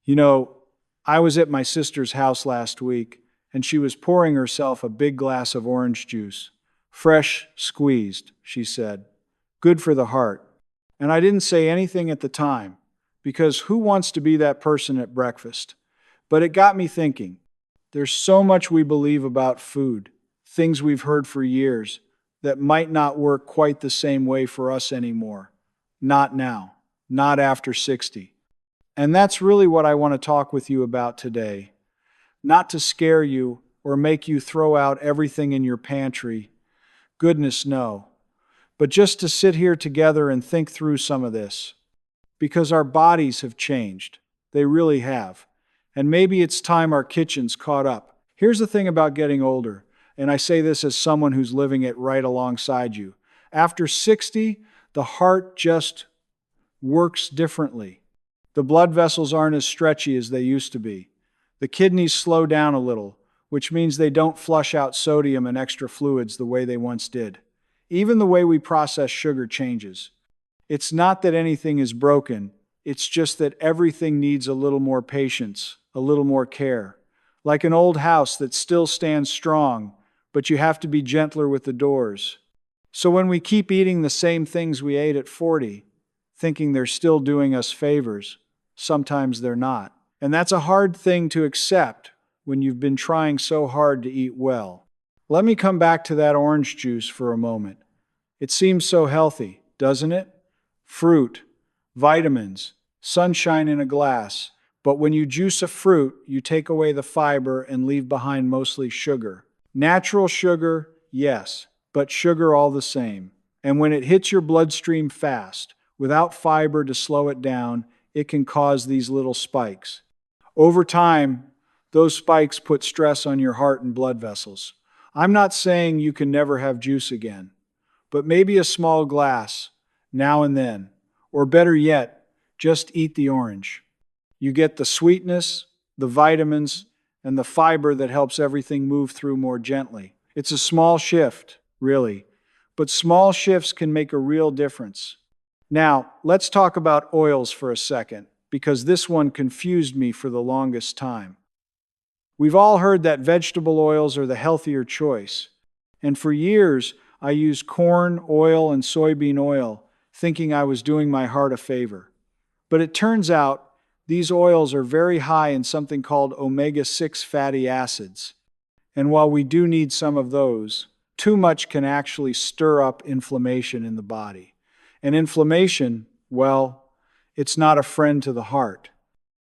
You know, I was at my sister's house last week, and she was pouring herself a big glass of orange juice. Fresh, squeezed, she said. Good for the heart. And I didn't say anything at the time, because who wants to be that person at breakfast? But it got me thinking. There's so much we believe about food, things we've heard for years, that might not work quite the same way for us anymore. Not now, not after 60. And that's really what I want to talk with you about today. Not to scare you or make you throw out everything in your pantry. Goodness, no. But just to sit here together and think through some of this. Because our bodies have changed. They really have. And maybe it's time our kitchens caught up. Here's the thing about getting older, and I say this as someone who's living it right alongside you. After 60, the heart just works differently. The blood vessels aren't as stretchy as they used to be. The kidneys slow down a little, which means they don't flush out sodium and extra fluids the way they once did. Even the way we process sugar changes. It's not that anything is broken, it's just that everything needs a little more patience, a little more care. Like an old house that still stands strong, but you have to be gentler with the doors. So when we keep eating the same things we ate at 40, thinking they're still doing us favors, sometimes they're not. And that's a hard thing to accept when you've been trying so hard to eat well. Let me come back to that orange juice for a moment. It seems so healthy, doesn't it? Fruit, vitamins, sunshine in a glass. But when you juice a fruit, you take away the fiber and leave behind mostly sugar. Natural sugar, yes, but sugar all the same. And when it hits your bloodstream fast, without fiber to slow it down, it can cause these little spikes. Over time, those spikes put stress on your heart and blood vessels. I'm not saying you can never have juice again, but maybe a small glass, now and then. Or better yet, just eat the orange. You get the sweetness, the vitamins, and the fiber that helps everything move through more gently. It's a small shift, really, but small shifts can make a real difference. Now, let's talk about oils for a second, because this one confused me for the longest time. We've all heard that vegetable oils are the healthier choice, and for years I used corn oil and soybean oil, thinking I was doing my heart a favor. But it turns out these oils are very high in something called omega-6 fatty acids. And while we do need some of those, too much can actually stir up inflammation in the body. And inflammation, well, it's not a friend to the heart.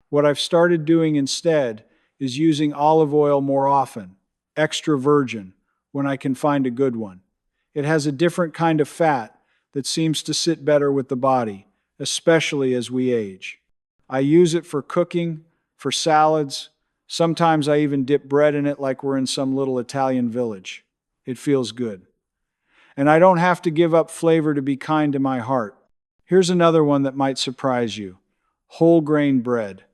What I've started doing instead is using olive oil more often, extra virgin, when I can find a good one. It has a different kind of fat that seems to sit better with the body, especially as we age. I use it for cooking, for salads. Sometimes I even dip bread in it like we're in some little Italian village. It feels good. And I don't have to give up flavor to be kind to my heart. Here's another one that might surprise you. Whole grain bread.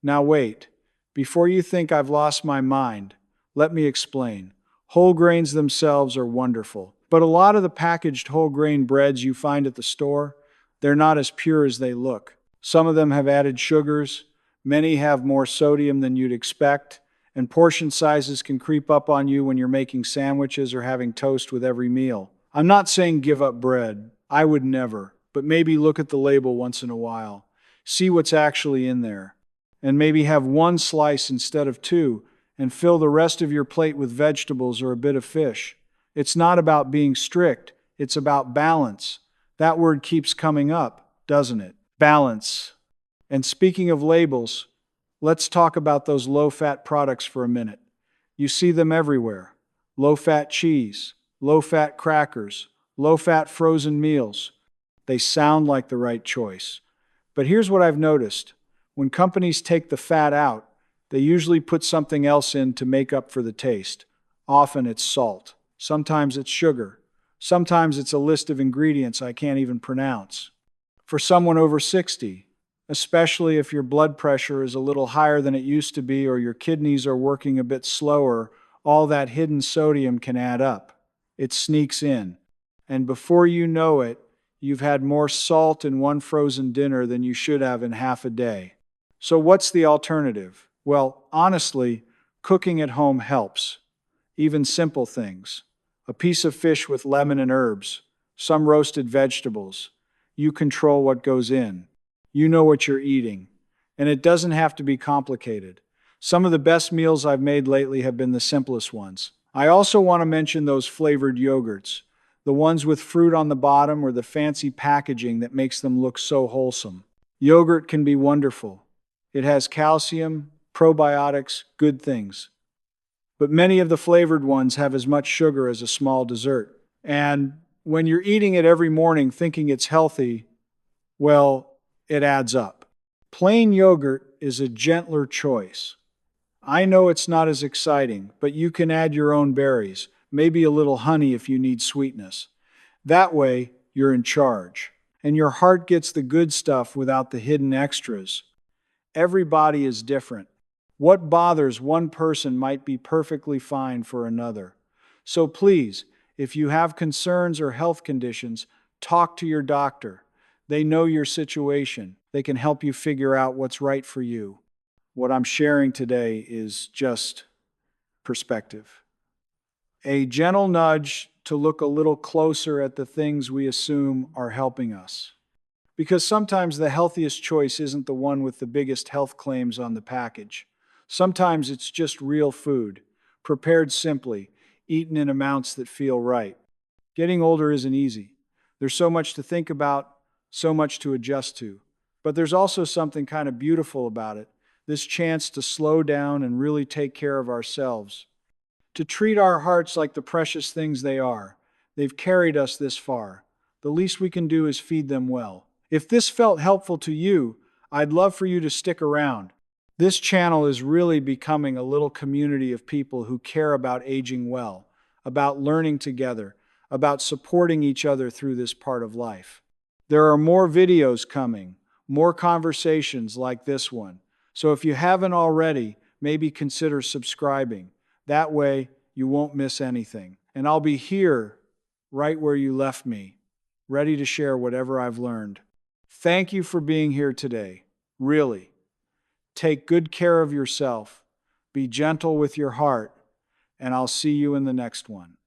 Now wait, before you think I've lost my mind, let me explain. Whole grains themselves are wonderful, but a lot of the packaged whole grain breads you find at the store, they're not as pure as they look. Some of them have added sugars, many have more sodium than you'd expect, and portion sizes can creep up on you when you're making sandwiches or having toast with every meal. I'm not saying give up bread. I would never, but maybe look at the label once in a while. See what's actually in there. And maybe have one slice instead of two, and fill the rest of your plate with vegetables or a bit of fish. It's not about being strict, it's about balance. That word keeps coming up, doesn't it? Balance. And speaking of labels, let's talk about those low-fat products for a minute. You see them everywhere. Low-fat cheese, low-fat crackers, low-fat frozen meals. They sound like the right choice. But here's what I've noticed. When companies take the fat out, they usually put something else in to make up for the taste. Often it's salt. Sometimes it's sugar. Sometimes it's a list of ingredients I can't even pronounce. For someone over 60, especially if your blood pressure is a little higher than it used to be or your kidneys are working a bit slower, all that hidden sodium can add up. It sneaks in. And before you know it, you've had more salt in one frozen dinner than you should have in half a day. So what's the alternative? Well, honestly, cooking at home helps. Even simple things. A piece of fish with lemon and herbs, some roasted vegetables. You control what goes in. You know what you're eating. And it doesn't have to be complicated. Some of the best meals I've made lately have been the simplest ones. I also want to mention those flavored yogurts, the ones with fruit on the bottom or the fancy packaging that makes them look so wholesome. Yogurt can be wonderful. It has calcium, probiotics, good things. But many of the flavored ones have as much sugar as a small dessert. And when you're eating it every morning thinking it's healthy, well, it adds up. Plain yogurt is a gentler choice. I know it's not as exciting, but you can add your own berries, maybe a little honey if you need sweetness. That way, you're in charge. And your heart gets the good stuff without the hidden extras. Every body is different. What bothers one person might be perfectly fine for another. So please, if you have concerns or health conditions, talk to your doctor. They know your situation. They can help you figure out what's right for you. What I'm sharing today is just perspective. A gentle nudge to look a little closer at the things we assume are helping us. Because sometimes the healthiest choice isn't the one with the biggest health claims on the package. Sometimes it's just real food, prepared simply, eaten in amounts that feel right. Getting older isn't easy. There's so much to think about, so much to adjust to. But there's also something kind of beautiful about it, this chance to slow down and really take care of ourselves, to treat our hearts like the precious things they are. They've carried us this far. The least we can do is feed them well. If this felt helpful to you, I'd love for you to stick around. This channel is really becoming a little community of people who care about aging well, about learning together, about supporting each other through this part of life. There are more videos coming, more conversations like this one. So if you haven't already, maybe consider subscribing. That way, you won't miss anything. And I'll be here, right where you left me, ready to share whatever I've learned. Thank you for being here today. Really. Take good care of yourself. Be gentle with your heart. And I'll see you in the next one.